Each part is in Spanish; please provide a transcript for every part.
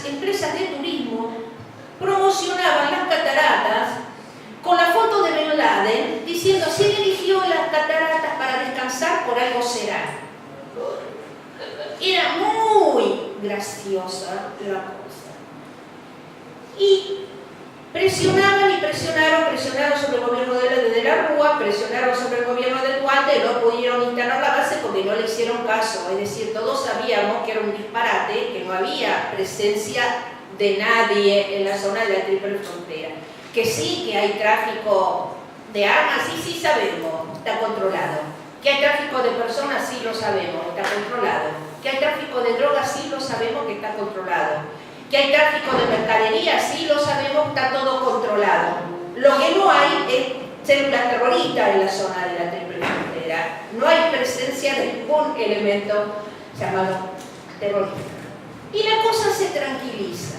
algunas empresas de turismo promocionaban las cataratas con la foto de Ben Laden diciendo: si él eligió las cataratas para descansar, por algo será. Era muy graciosa la cosa. Y presionaban y presionaron sobre el gobierno de la Rúa, presionaron sobre el gobierno de Duarte, y no pudieron instalar la base porque no le hicieron caso. Es decir, todos sabíamos que era un disparate, que no había presencia de nadie en la zona de la Triple Frontera. Que sí, que hay tráfico de armas, sí sabemos, está controlado. Que hay tráfico de personas, sí lo sabemos, está controlado. Que hay tráfico de drogas, sí lo sabemos que está controlado. Que hay tráfico de mercadería, sí lo sabemos, está todo controlado. Lo que no hay es células terroristas en la zona de la Triple Frontera. No hay presencia de ningún elemento llamado terrorista. Y la cosa se tranquiliza.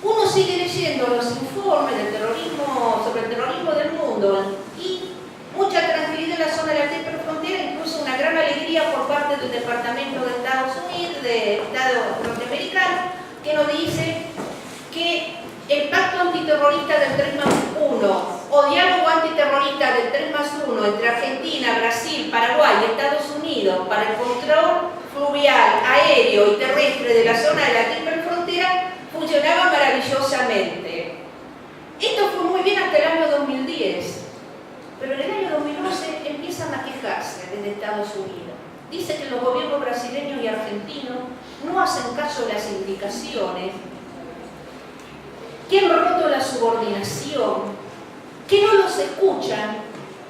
Uno sigue leyendo los informes del terrorismo, sobre el terrorismo del mundo, y mucha tranquilidad en la zona de la Triple Frontera, incluso una gran alegría por parte del Departamento de Estados Unidos, de Estado norteamericano, que nos dice que el pacto antiterrorista del 3+1 o diálogo antiterrorista del 3+1 entre Argentina, Brasil, Paraguay y Estados Unidos para el control fluvial, aéreo y terrestre de la zona de la Triple Frontera funcionaba maravillosamente. Esto fue muy bien hasta el año 2010, pero en el año 2011 empiezan a quejarse desde Estados Unidos. Dice que los gobiernos brasileños y argentinos no hacen caso de las indicaciones, que han roto la subordinación, que no los escuchan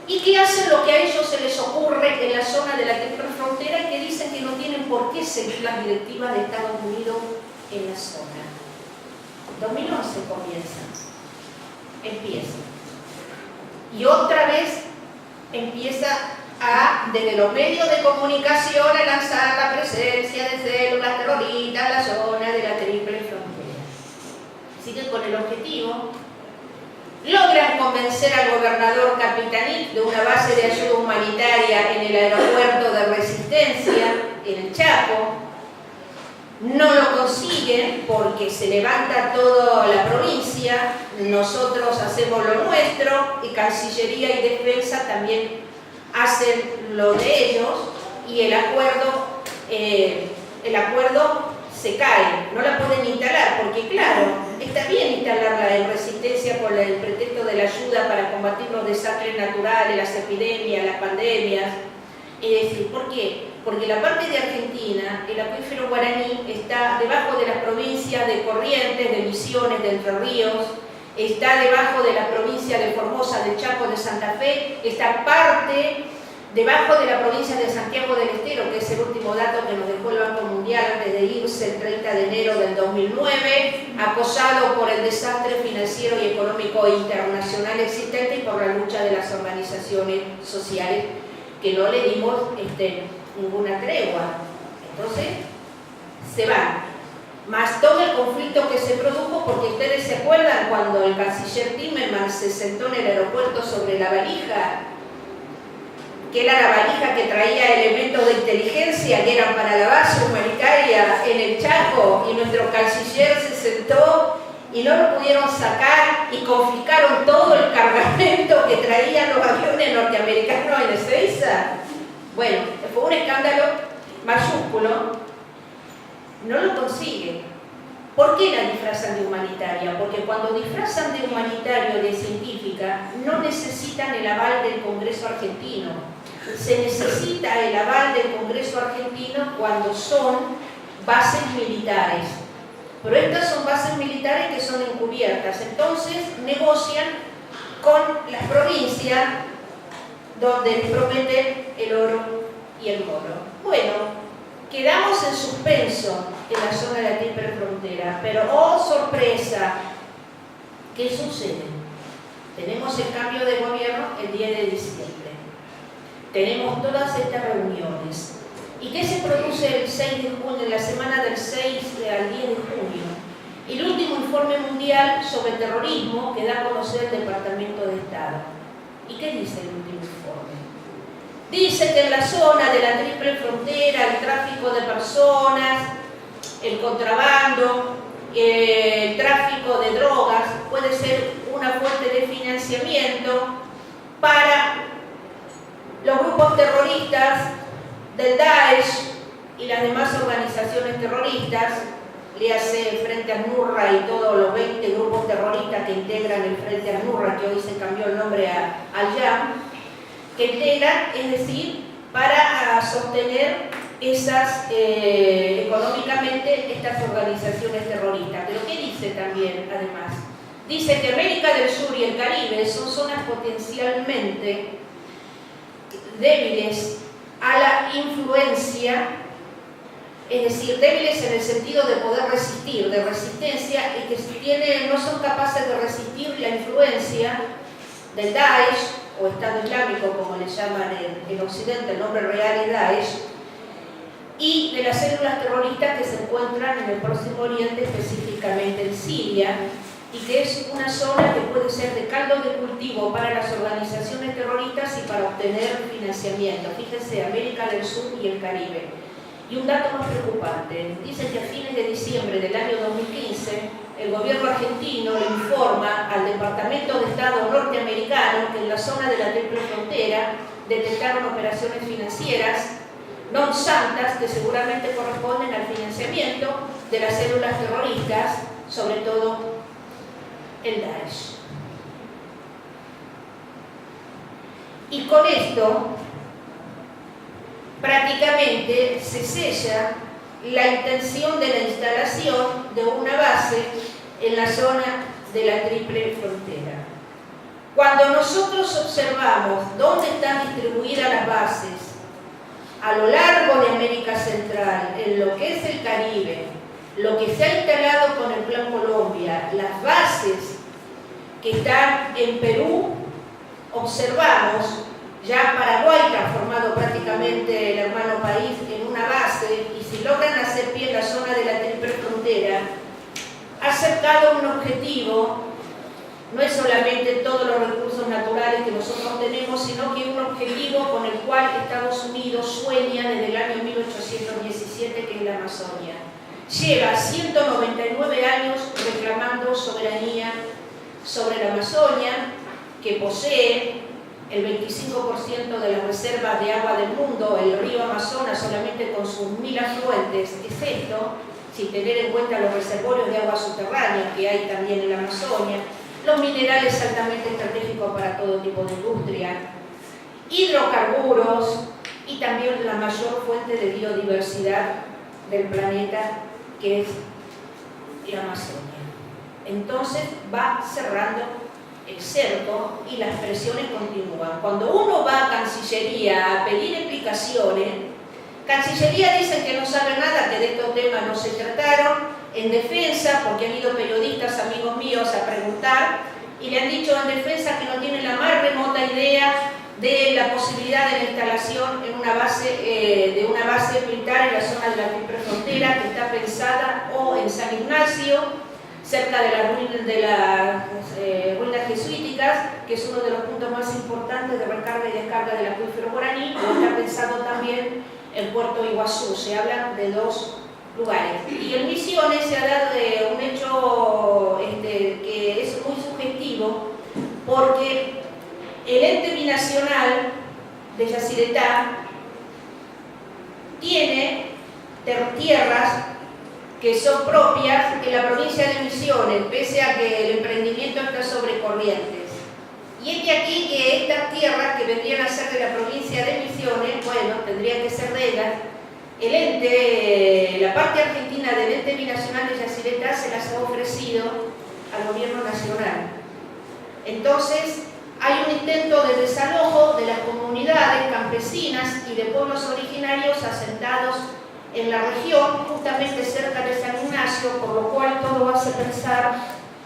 y que hacen lo que a ellos se les ocurre en la zona de la Triple Frontera, y que dicen que no tienen por qué seguir las directivas de Estados Unidos en la zona. 2011 empieza. Y otra vez empieza desde los medios de comunicación a lanzar la presencia de células terroristas en la zona de la Triple Frontera. Siguen con el objetivo, logran convencer al gobernador Capitanich de una base de ayuda humanitaria en el aeropuerto de Resistencia, en el Chaco. No lo consiguen porque se levanta toda la provincia, nosotros hacemos lo nuestro, y Cancillería y Defensa también hacen lo de ellos, y el acuerdo se cae, no la pueden instalar, porque claro, está bien instalarla en Resistencia con el pretexto de la ayuda para combatir los desastres naturales, las epidemias, las pandemias. Es decir, ¿por qué? Porque la parte de Argentina, el acuífero guaraní, está debajo de las provincias de Corrientes, de Misiones, de Entre Ríos, está debajo de la provincia de Formosa, de Chaco, de Santa Fe, está parte debajo de la provincia de Santiago del Estero, que es el último dato que nos dejó el Banco Mundial antes de irse el 30 de enero del 2009, acosado por el desastre financiero y económico internacional existente y por la lucha de las organizaciones sociales, que no le dimos ninguna tregua. Entonces, se van. Más todo el conflicto que se produjo, porque ustedes se acuerdan cuando el canciller Timmermans se sentó en el aeropuerto sobre la valija, que era la valija que traía elementos de inteligencia que eran para la base humanitaria en el Chaco, y nuestro canciller se sentó y no lo pudieron sacar y confiscaron todo el cargamento que traían los aviones norteamericanos en Ezeiza. Bueno, fue un escándalo mayúsculo. No lo consiguen. ¿Por qué la disfrazan de humanitaria? Porque cuando disfrazan de humanitario y de científica, no necesitan el aval del Congreso argentino. Se necesita el aval del Congreso argentino cuando son bases militares. Pero estas son bases militares que son encubiertas. Entonces negocian con las provincias donde les prometen el oro y el moro. Bueno, quedamos en suspenso en la zona de la Triple Frontera, pero ¡oh sorpresa! ¿Qué sucede? Tenemos el cambio de gobierno el 10 de diciembre. Tenemos todas estas reuniones. ¿Y qué se produce el 6 de junio, en la semana del 6 al 10 de junio? El último informe mundial sobre terrorismo que da a conocer el Departamento de Estado. ¿Y qué dice el último informe? Dice que en la zona de la Triple Frontera el tráfico de personas, el contrabando, el tráfico de drogas, puede ser una fuente de financiamiento para los grupos terroristas del Daesh y las demás organizaciones terroristas, le hace Frente Al-Nusra y todos los 20 grupos terroristas que integran el Frente Al-Nusra, que hoy se cambió el nombre a Al-Yam, que integran, es decir, para sostener económicamente estas organizaciones terroristas. Pero ¿qué dice también, además? Dice que América del Sur y el Caribe son zonas potencialmente débiles a la influencia, es decir, débiles en el sentido de poder resistir, de resistencia, y que no son capaces de resistir la influencia del Daesh, o Estado Islámico, como le llaman en Occidente, el nombre real es Daesh, y de las células terroristas que se encuentran en el Próximo Oriente, específicamente en Siria, y que es una zona que puede ser de caldo de cultivo para las organizaciones terroristas y para obtener financiamiento. Fíjense, América del Sur y el Caribe. Y un dato más preocupante, dice que a fines de diciembre del año 2015, el gobierno argentino le informa al Departamento de Estado norteamericano que en la zona de la Triple Frontera detectaron operaciones financieras non santas que seguramente corresponden al financiamiento de las células terroristas, sobre todo el Daesh. Y con esto prácticamente se sella la intención de la instalación de una base en la zona de la Triple Frontera. Cuando nosotros observamos dónde están distribuidas las bases a lo largo de América Central, en lo que es el Caribe, lo que se ha instalado con el Plan Colombia, las bases que están en Perú, observamos ya Paraguay, transformado prácticamente el hermano país en una base, y si logran hacer pie en la zona de la Triple Frontera, ha acercado un objetivo. No es solamente todos los recursos naturales que nosotros tenemos, sino que un objetivo con el cual Estados Unidos sueña desde el año 1817, que es la Amazonia. Lleva 199 años reclamando soberanía sobre la Amazonia, que posee el 25% de las reservas de agua del mundo. El río Amazonas, solamente con sus 1000 afluentes, es esto, sin tener en cuenta los reservorios de agua subterránea que hay también en la Amazonia, los minerales altamente estratégicos para todo tipo de industria, hidrocarburos y también la mayor fuente de biodiversidad del planeta, que es la Amazonia. Entonces va cerrando el cerco y las presiones continúan. Cuando uno va a Cancillería a pedir explicaciones, Cancillería dice que no sabe nada, que de estos temas no se trataron. En defensa, porque han ido periodistas, amigos míos, a preguntar, y le han dicho en defensa que no tienen la más remota idea de la posibilidad de la instalación en una base militar en la zona de la Triple Frontera, que está pensada o en San Ignacio, cerca de las ruinas jesuíticas, que es uno de los puntos más importantes de recarga y descarga del acuífero guaraní, o está pensado también en Puerto Iguazú. Se habla de dos lugares. Y en Misiones se ha dado de un hecho que es muy sugestivo, porque el ente binacional de Yacyretá tiene tierras que son propias en la provincia de Misiones, pese a que el emprendimiento está sobre Corrientes. Y es de aquí que estas tierras que vendrían a ser de la provincia de Misiones, bueno, tendrían que ser de ellas. El ente, la parte argentina del ente binacional de Yacyretá se las ha ofrecido al gobierno nacional. Entonces, hay un intento de desalojo de las comunidades campesinas y de pueblos originarios asentados en la región, justamente cerca de San Ignacio, por lo cual todo hace pensar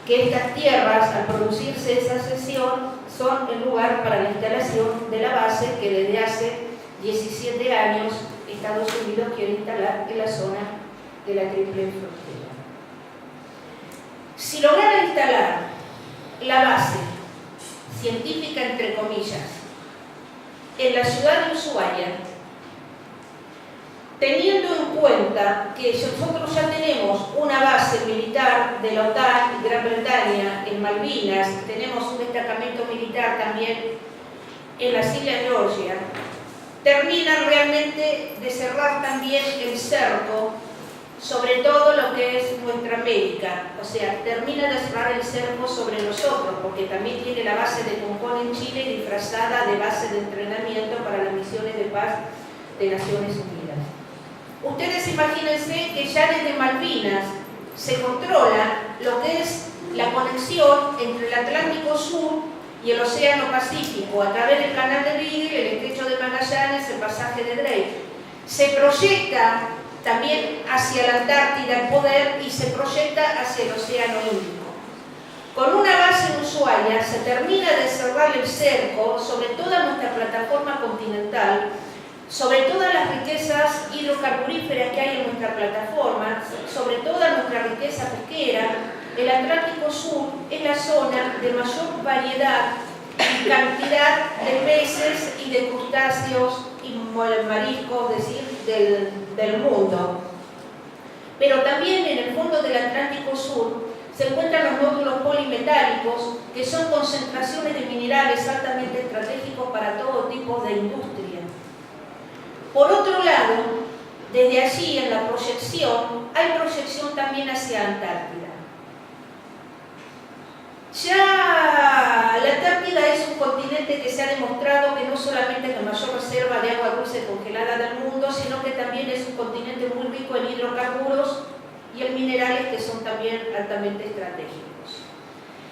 que estas tierras, al producirse esa cesión, son el lugar para la instalación de la base que desde hace 17 años Estados Unidos quiere instalar en la zona de la Triple Frontera. Si lograra instalar la base científica, entre comillas, en la ciudad de Ushuaia, teniendo en cuenta que nosotros ya tenemos una base militar de la OTAN y Gran Bretaña en Malvinas, tenemos un destacamento militar también en las Islas Georgia, termina realmente de cerrar también el cerco sobre todo lo que es nuestra América, o sea, termina de cerrar el cerco sobre nosotros, porque también tiene la base de Concón en Chile disfrazada de base de entrenamiento para las misiones de paz de Naciones Unidas. Ustedes imagínense que ya desde Malvinas se controla lo que es la conexión entre el Atlántico Sur y el Océano Pacífico a través del Canal de Beagle, el Estrecho de Magallanes, el pasaje de Drake. Se proyecta también hacia la Antártida el poder y se proyecta hacia el Océano Índico. Con una base en Ushuaia se termina de cerrar el cerco sobre toda nuestra plataforma continental, sobre todas las riquezas hidrocarburíferas que hay en nuestra plataforma, sobre toda nuestra riqueza pesquera. El Atlántico Sur es la zona de mayor variedad y cantidad de peces y de crustáceos y mariscos, es decir, del mundo. Pero también en el fondo del Atlántico Sur se encuentran los nódulos polimetálicos, que son concentraciones de minerales altamente estratégicos para todo tipo de industria. Por otro lado, desde allí en la proyección, hay proyección también hacia Antártida. Ya la Antártida es un continente que se ha demostrado que no solamente es la mayor reserva de agua dulce congelada del mundo, sino que también es un continente muy rico en hidrocarburos y en minerales que son también altamente estratégicos.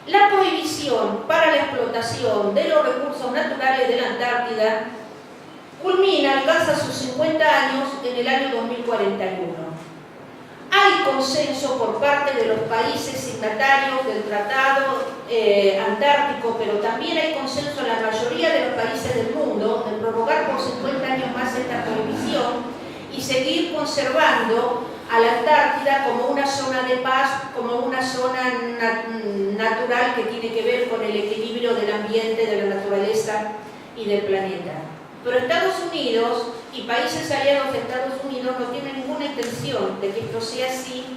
La prohibición para la explotación de los recursos naturales de la Antártida alcanza sus 50 años en el año 2041. Hay consenso por parte de los países signatarios del Tratado Antártico, pero también hay consenso en la mayoría de los países del mundo de prorrogar por 50 años más esta prohibición y seguir conservando a la Antártida como una zona de paz, como una zona natural que tiene que ver con el equilibrio del ambiente, de la naturaleza y del planeta. Pero Estados Unidos y países aliados de Estados Unidos no tienen ninguna intención de que esto sea así.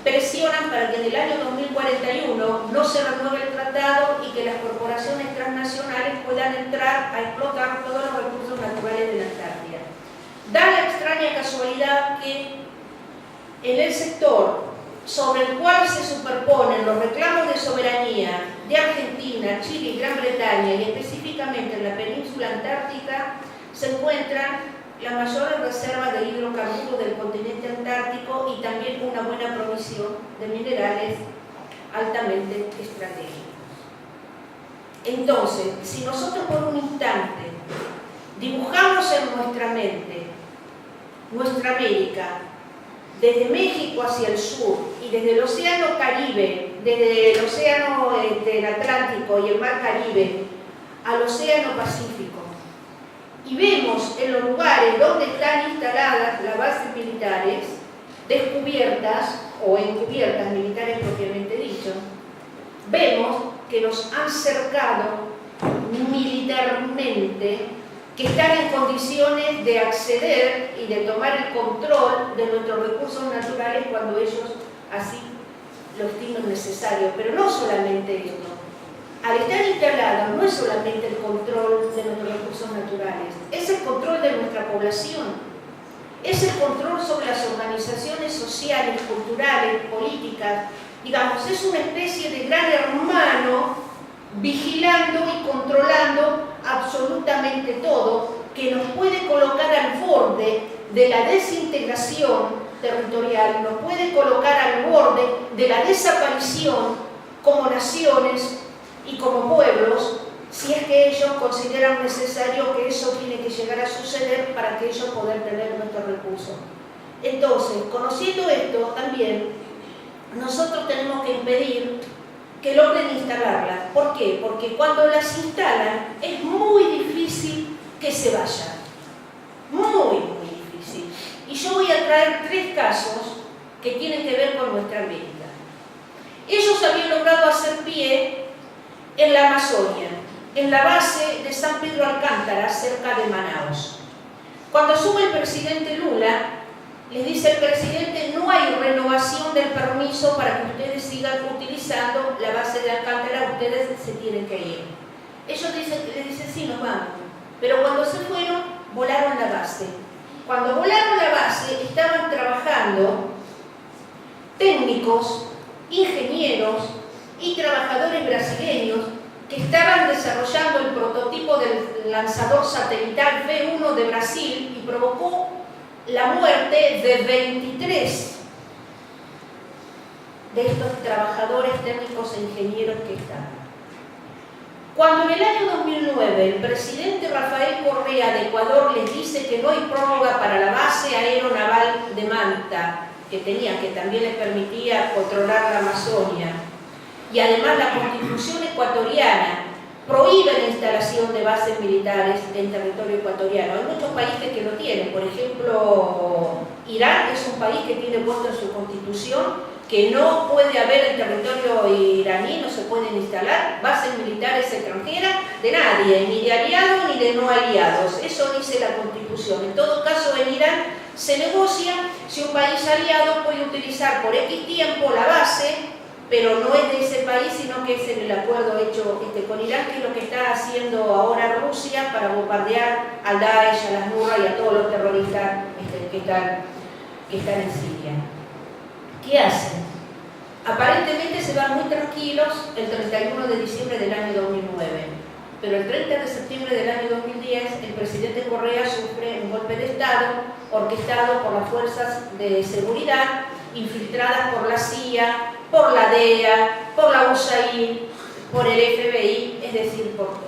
Presionan para que en el año 2041 no se renueve el tratado y que las corporaciones transnacionales puedan entrar a explotar todos los recursos naturales de la Antártida. Da la extraña casualidad que en el sector sobre el cual se superponen los reclamos de soberanía de Argentina, Chile y Gran Bretaña, y específicamente en la península antártica, se encuentran las mayores reservas de hidrocarburos del continente antártico y también una buena provisión de minerales altamente estratégicos. Entonces, si nosotros por un instante dibujamos en nuestra mente nuestra América, desde México hacia el sur y desde el Océano Caribe, desde el Océano Atlántico y el Mar Caribe al Océano Pacífico, y vemos en los lugares donde están instaladas las bases militares, descubiertas o encubiertas, militares propiamente dicho, vemos que nos han cercado militarmente, que están en condiciones de acceder y de tomar el control de nuestros recursos naturales cuando ellos así lo estimen necesario. Pero no solamente esto. Al estar instalados no es solamente el control de nuestros recursos naturales, es el control de nuestra población, es el control sobre las organizaciones sociales, culturales, políticas. Digamos, es una especie de gran hermano vigilando y controlando absolutamente todo, que nos puede colocar al borde de la desintegración territorial, nos puede colocar al borde de la desaparición como naciones y como pueblos, si es que ellos consideran necesario que eso tiene que llegar a suceder para que ellos puedan tener nuestros recursos. Entonces, conociendo esto también, nosotros tenemos que impedir que logren instalarlas. ¿Por qué? Porque cuando las instalan es muy difícil que se vayan. Muy difícil. Y yo voy a traer 3 casos que tienen que ver con nuestra América. Ellos habían logrado hacer pie en la Amazonia, en la base de San Pedro Alcántara, cerca de Manaos. Cuando sube el presidente Lula, les dice el presidente: no hay renovación del permiso para que ustedes sigan utilizando la base de Alcántara, ustedes se tienen que ir. Ellos les dicen: sí, nos vamos. Pero cuando se fueron, volaron la base. Cuando volaron la base, estaban trabajando técnicos, ingenieros y trabajadores brasileños que estaban desarrollando el prototipo del lanzador satelital V1 de Brasil, y provocó la muerte de 23 de estos trabajadores técnicos e ingenieros que estaban. Cuando en el año 2009 el presidente Rafael Correa de Ecuador les dice que no hay prórroga para la base aeronaval de Manta, que también les permitía controlar la Amazonia, y además la Constitución ecuatoriana prohíbe la instalación de bases militares en territorio ecuatoriano. Hay muchos países que lo tienen. Por ejemplo, Irán es un país que tiene puesto en su Constitución que no puede haber en territorio iraní, no se pueden instalar bases militares extranjeras de nadie, ni de aliados ni de no aliados. Eso dice la Constitución. En todo caso, en Irán se negocia si un país aliado puede utilizar por X tiempo la base, pero no es de ese país, sino que es en el acuerdo hecho con Irán, que es lo que está haciendo ahora Rusia para bombardear al Daesh, a las Nusra y a todos los terroristas que están en Siria. ¿Qué hacen? Aparentemente se van muy tranquilos el 31 de diciembre del año 2009, pero el 30 de septiembre del año 2010 el presidente Correa sufre un golpe de Estado orquestado por las fuerzas de seguridad infiltradas por la CIA, por la DEA, por la USAID, por el FBI, es decir, por todos.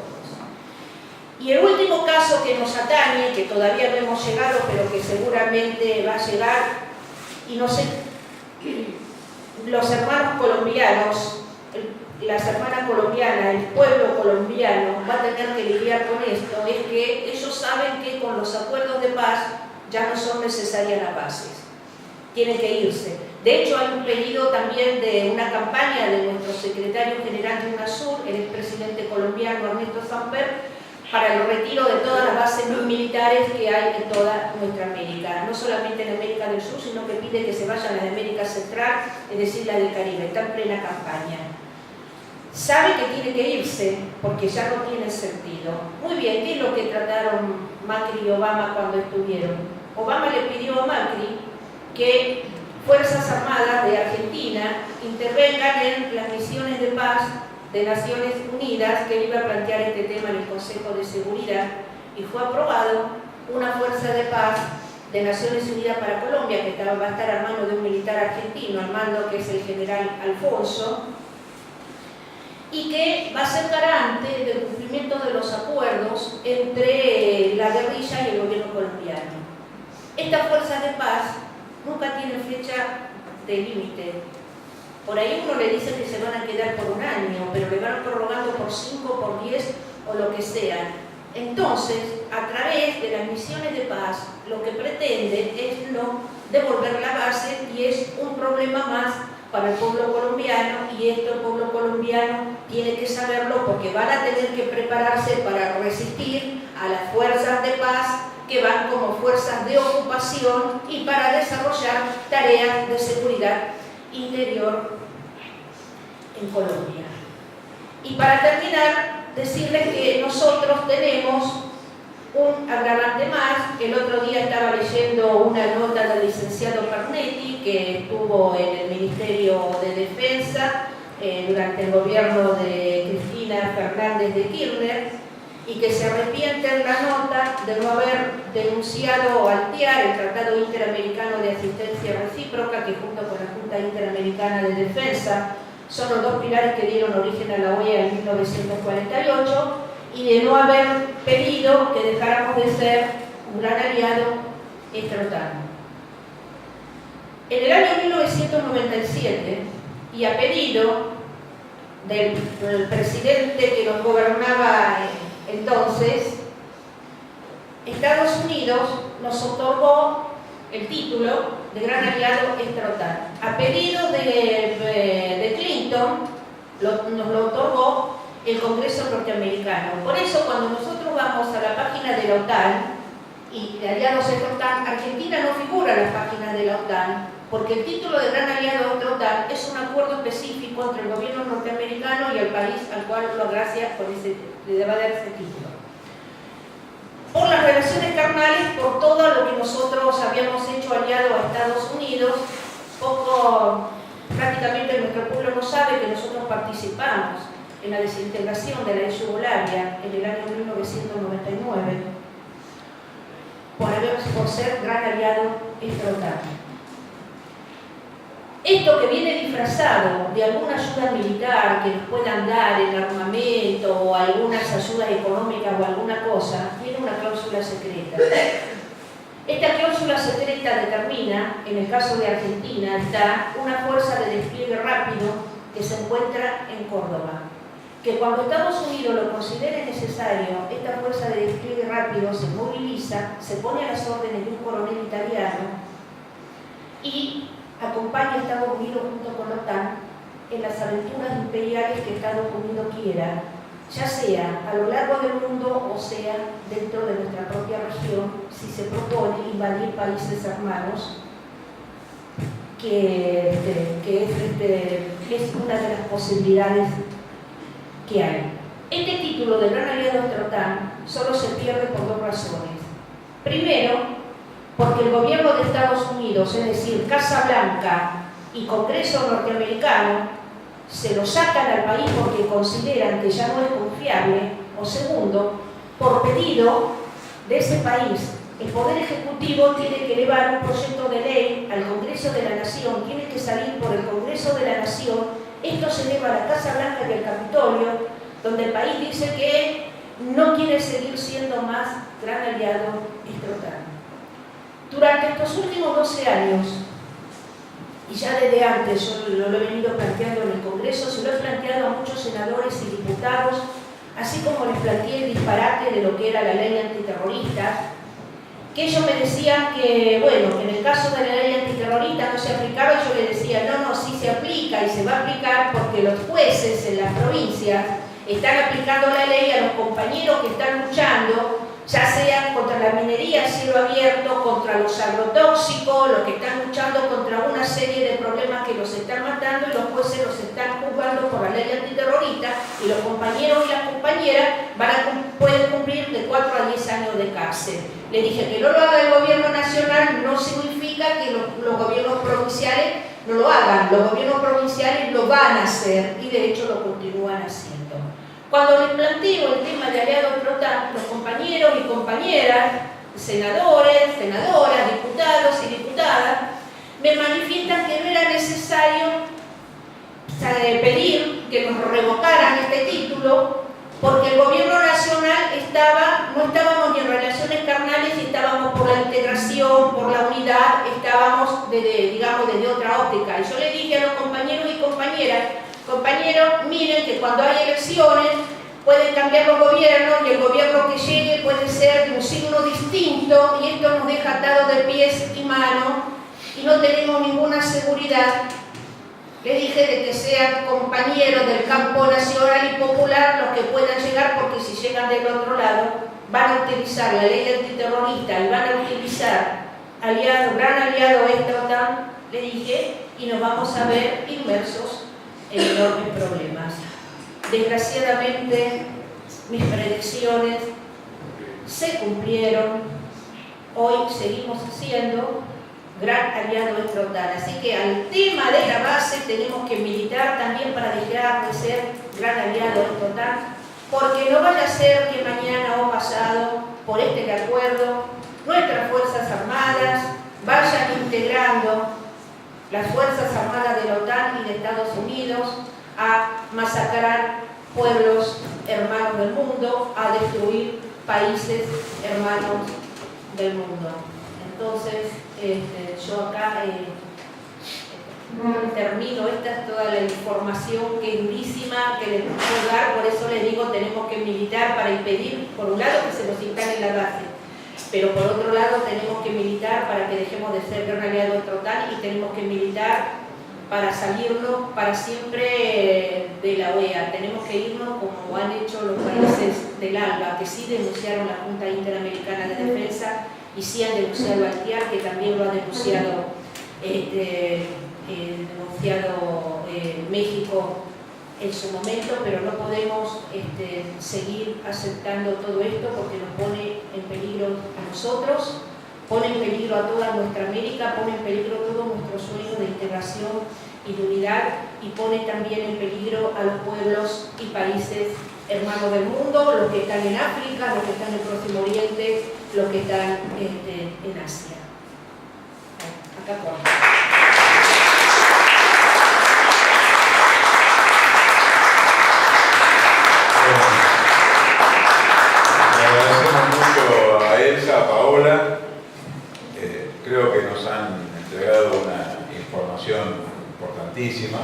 Y el último caso que nos atañe, que todavía no hemos llegado, pero que seguramente va a llegar, y no sé, los hermanos colombianos, las hermanas colombianas, el pueblo colombiano va a tener que lidiar con esto, es que ellos saben que con los acuerdos de paz ya no son necesarias las bases, tienen que irse. De hecho, hay un pedido también de una campaña de nuestro secretario general de UNASUR, el expresidente colombiano Ernesto Samper, para el retiro de todas las bases militares que hay en toda nuestra América, no solamente en América del Sur, sino que pide que se vayan las de América Central, es decir, la del Caribe. Está en plena campaña. Sabe que tiene que irse porque ya no tiene sentido. Muy bien, ¿qué es lo que trataron Macri y Obama cuando estuvieron? Obama le pidió a Macri que Fuerzas Armadas de Argentina intervengan en las misiones de paz de Naciones Unidas, que iba a plantear este tema en el Consejo de Seguridad, y fue aprobado una fuerza de paz de Naciones Unidas para Colombia, que va a estar al mando de un militar argentino, al mando que es el general Alfonso, y que va a ser garante del cumplimiento de los acuerdos entre la guerrilla y el gobierno colombiano. Estas fuerzas de paz nunca tienen fecha de límite. Por ahí uno le dice que se van a quedar por un año, pero le van prorrogando por 5, por 10 o lo que sea. Entonces, a través de las misiones de paz, lo que pretende es no devolver la base, y es un problema más para el pueblo colombiano, y esto el pueblo colombiano tiene que saberlo, porque van a tener que prepararse para resistir a las fuerzas de paz que van como fuerzas de ocupación y para desarrollar tareas de seguridad interior en Colombia. Y para terminar, decirles que nosotros tenemos un agravante más. El otro día estaba leyendo una nota del licenciado Pernetti, que estuvo en el Ministerio de Defensa durante el gobierno de Cristina Fernández de Kirchner, y que se arrepiente en la nota de no haber denunciado al TIAR, el Tratado Interamericano de Asistencia Recíproca, que junto con la Junta Interamericana de Defensa son los dos pilares que dieron origen a la OEA en 1948, y de no haber pedido que dejáramos de ser un gran aliado extra-OTAN. En el año 1997, y a pedido del presidente que nos gobernaba entonces, Estados Unidos nos otorgó el título de gran aliado extra-OTAN. A pedido de Clinton, nos lo otorgó el Congreso norteamericano. Por eso, cuando nosotros vamos a la página de la OTAN, y de aliados de la OTAN, Argentina no figura en las páginas de la OTAN, porque el título de gran aliado de la OTAN es un acuerdo específico entre el gobierno norteamericano y el país al cual lo agracia con le debe dar ese título. Por las relaciones carnales, por todo lo que nosotros habíamos hecho aliado a Estados Unidos, prácticamente nuestro pueblo no sabe que nosotros participamos en la desintegración de la ex Yugoslavia en el año 1999 por ser gran aliado extraordinario. Esto que viene disfrazado de alguna ayuda militar que nos puedan dar en armamento o algunas ayudas económicas o alguna cosa, tiene una cláusula secreta. Esta cláusula secreta determina, en el caso de Argentina, está una fuerza de despliegue rápido que se encuentra en Córdoba. Que cuando Estados Unidos lo considere necesario, esta fuerza de despliegue rápido se moviliza, se pone a las órdenes de un coronel italiano y acompaña a Estados Unidos junto con la OTAN en las aventuras imperiales que Estados Unidos quiera, ya sea a lo largo del mundo o sea dentro de nuestra propia región, si se propone invadir países hermanos, que es una de las posibilidades que hay. Este título de gran aliado de la OTAN solo se pierde por dos razones. Primero, porque el gobierno de Estados Unidos, es decir, Casa Blanca y Congreso norteamericano, se lo sacan al país porque consideran que ya no es confiable, o segundo, por pedido de ese país, el Poder Ejecutivo tiene que elevar un proyecto de ley al Congreso de la Nación, tiene que salir por el Congreso de la Nación, esto se eleva a la Casa Blanca y al Capitolio, donde el país dice que no quiere seguir siendo más gran aliado extraordinario. Durante estos últimos 12 años, y ya desde antes, yo lo he venido planteando en el Congreso, se lo he planteado a muchos senadores y diputados, así como les planteé el disparate de lo que era la ley antiterrorista, que ellos me decían que, bueno, que en el caso de la ley antiterrorista no se aplicaba, y yo les decía, no, sí se aplica y se va a aplicar porque los jueces en las provincias están aplicando la ley a los compañeros que están luchando, ya sea contra la minería a cielo abierto, contra los agrotóxicos, los que están luchando contra una serie de problemas que los están matando y los jueces los están juzgando por la ley antiterrorista y los compañeros y las compañeras pueden cumplir de 4 a 10 años de cárcel. Le dije que no lo haga el gobierno nacional no significa que los gobiernos provinciales no lo hagan, los gobiernos provinciales lo van a hacer y de hecho lo continúan haciendo. Cuando les planteo el tema de aliados de la OTAN, los compañeros y compañeras, senadores, senadoras, diputados y diputadas, me manifiestan que no era necesario pedir que nos revocaran este título, porque el gobierno nacional no estábamos ni en relaciones carnales, estábamos por la integración, por la unidad, estábamos desde otra óptica. Y yo le dije a los compañeros y compañeras, compañeros, miren que cuando hay elecciones pueden cambiar los gobiernos y el gobierno que llegue puede ser de un signo distinto y esto nos deja atados de pies y manos y no tenemos ninguna seguridad. Le dije de que sean compañeros del campo nacional y popular los que puedan llegar, porque si llegan del otro lado van a utilizar la ley antiterrorista y van a utilizar gran aliado esta OTAN, le dije, y nos vamos a ver inmersos en enormes problemas. Desgraciadamente, mis predicciones se cumplieron. Hoy seguimos siendo gran aliado de la OTAN. Así que al tema de la base tenemos que militar también para dejar de ser gran aliado de la OTAN, porque no vaya a ser que mañana o pasado, por este acuerdo, nuestras Fuerzas Armadas vayan integrando las Fuerzas Armadas de la OTAN y de Estados Unidos a masacrar pueblos hermanos del mundo, a destruir países hermanos del mundo. Entonces, yo acá termino, esta es toda la información que es durísima, que les puedo dar, por eso les digo, tenemos que militar para impedir, por un lado, que se nos instale la base, pero por otro lado tenemos que militar para que dejemos de ser gran aliado de la OTAN y tenemos que militar para salirnos para siempre de la OEA. Tenemos que irnos como han hecho los países del ALBA, que sí denunciaron la Junta Interamericana de Defensa y sí han denunciado al TIAR, que también lo ha denunciado, México en su momento, pero no podemos seguir aceptando todo esto porque nos pone en peligro a nosotros, pone en peligro a toda nuestra América, pone en peligro todo nuestro sueño de integración y de unidad, y pone también en peligro a los pueblos y países hermanos del mundo, los que están en África, los que están en el Próximo Oriente, los que están en Asia. Acá corto. Le agradecemos mucho a Elsa, a Paola. Creo que nos han entregado una información importantísima.